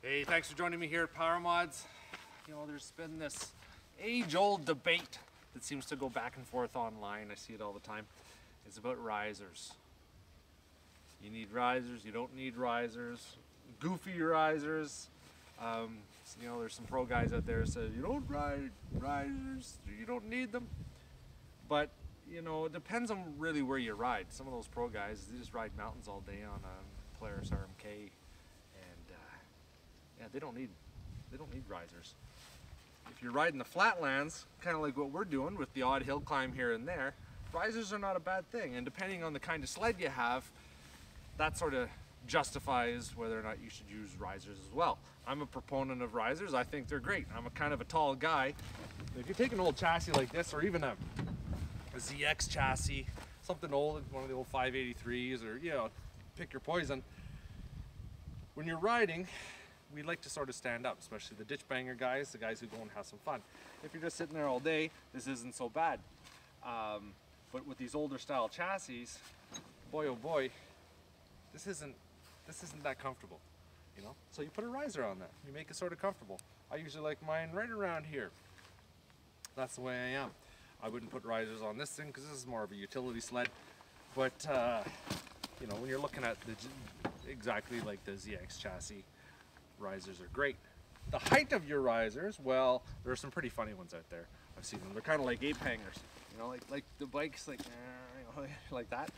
Hey, thanks for joining me here at PowerModz. You know, there's been this age-old debate that seems to go back and forth online. I see it all the time. It's about risers. You need risers, you don't need risers. Goofy risers. You know, there's some pro guys out there that say you don't ride risers, you don't need them. But, you know, it depends on really where you ride. Some of those pro guys, they just ride mountains all day on a Polaris RMK, and yeah, they don't need risers. If you're riding the flatlands, kind of like what we're doing with the odd hill climb here and there, risers are not a bad thing. And depending on the kind of sled you have, that sort of justifies whether or not you should use risers as well. I'm a proponent of risers. I think they're great. I'm a kind of a tall guy. If you take an old chassis like this, or even a ZX chassis, something old, one of the old 583s, or, you know, pick your poison. When you're riding, we like to sort of stand up, especially the ditch banger guys, the guys who go and have some fun. If you're just sitting there all day, this isn't so bad. But with these older style chassis, boy oh boy, this isn't that comfortable, you know? So you put a riser on that, you make it sort of comfortable. I usually like mine right around here. That's the way I am. I wouldn't put risers on this thing because this is more of a utility sled. But you know, when you're looking at exactly like the ZX chassis, risers are great. The height of your risers, well, there are some pretty funny ones out there. I've seen them. They're kind of like ape hangers, you know, like the bikes, like you know, like that.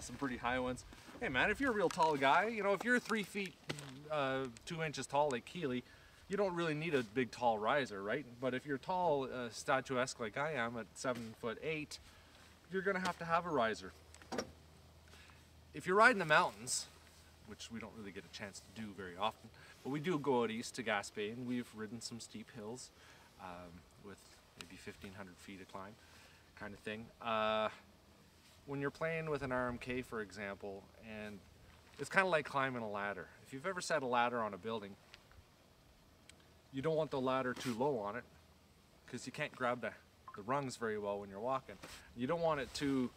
Some pretty high ones. Hey man, if you're a real tall guy, you know, if you're 3 feet 2 inches tall like Keely, you don't really need a big tall riser, right? But if you're tall, statuesque like I am at 7'8", you're gonna have to have a riser. If you're riding the mountains, which we don't really get a chance to do very often, but we do go out east to Gaspé, and we've ridden some steep hills with maybe 1,500 feet of climb kind of thing. When you're playing with an RMK, for example, and it's kind of like climbing a ladder. If you've ever set a ladder on a building, you don't want the ladder too low on it because you can't grab the rungs very well when you're walking. You don't want it too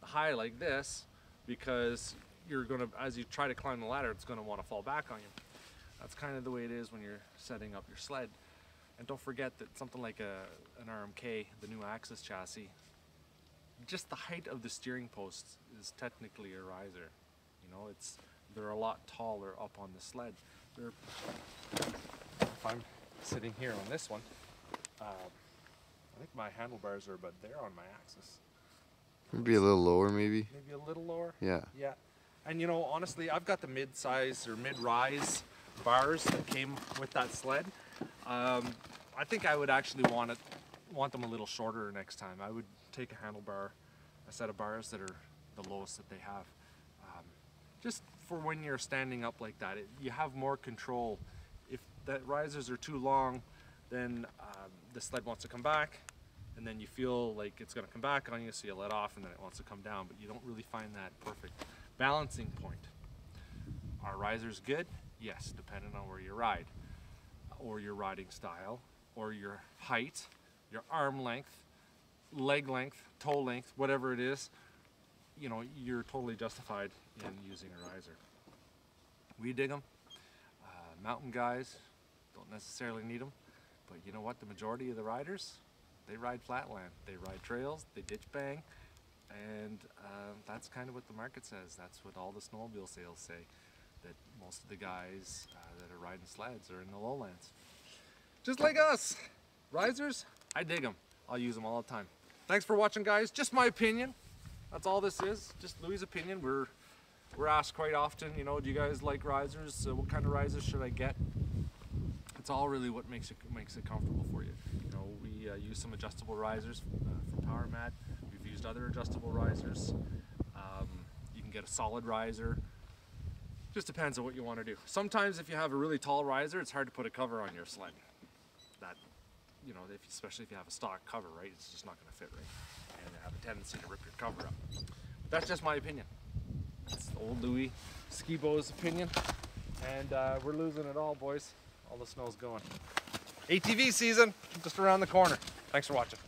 high like this because you're gonna, as you try to climb the ladder, it's gonna want to fall back on you. That's kind of the way it is when you're setting up your sled. And don't forget that something like an RMK, the new Axis chassis, just the height of the steering posts is technically a riser. You know, they're a lot taller up on the sled. If I'm sitting here on this one, I think my handlebars are about there on my axis. Maybe a little lower, maybe. Maybe a little lower? Yeah. Yeah. And you know, honestly, I've got the mid-size or mid-rise bars that came with that sled. I think I would actually want them a little shorter next time. I would take a handlebar, a set of bars that are the lowest that they have. Just for when you're standing up like that, you have more control. If the risers are too long, then the sled wants to come back, and then you feel like it's going to come back on you, so you let off, and then it wants to come down, but you don't really find that perfect balancing point. Are risers good? Yes, depending on where you ride, or your riding style, or your height, your arm length, leg length, toe length, whatever it is. You know, you're totally justified in using a riser. We dig them. Mountain guys don't necessarily need them, but you know what? The majority of the riders, they ride flatland. They ride trails, they ditch bang, and that's kind of what the market says. That's what all the snowmobile sales say, that most of the guys that are riding sleds are in the lowlands. Just like us. Risers, I dig them. I'll use them all the time. Thanks for watching, guys. Just my opinion. That's all this is, just Louis' opinion. We're asked quite often, you know, do you guys like risers? What kind of risers should I get? It's all really what makes it comfortable for you. You know, we use some adjustable risers from PowerModz. We've used other adjustable risers. You can get a solid riser. Just depends on what you want to do. Sometimes if you have a really tall riser, it's hard to put a cover on your sled. That, you know, especially if you have a stock cover, right? It's just not going to fit right. And they have a tendency to rip your cover up. But that's just my opinion. It's old Louis Skibo's opinion. And we're losing it all, boys. All the snow's going. ATV season, just around the corner. Thanks for watching.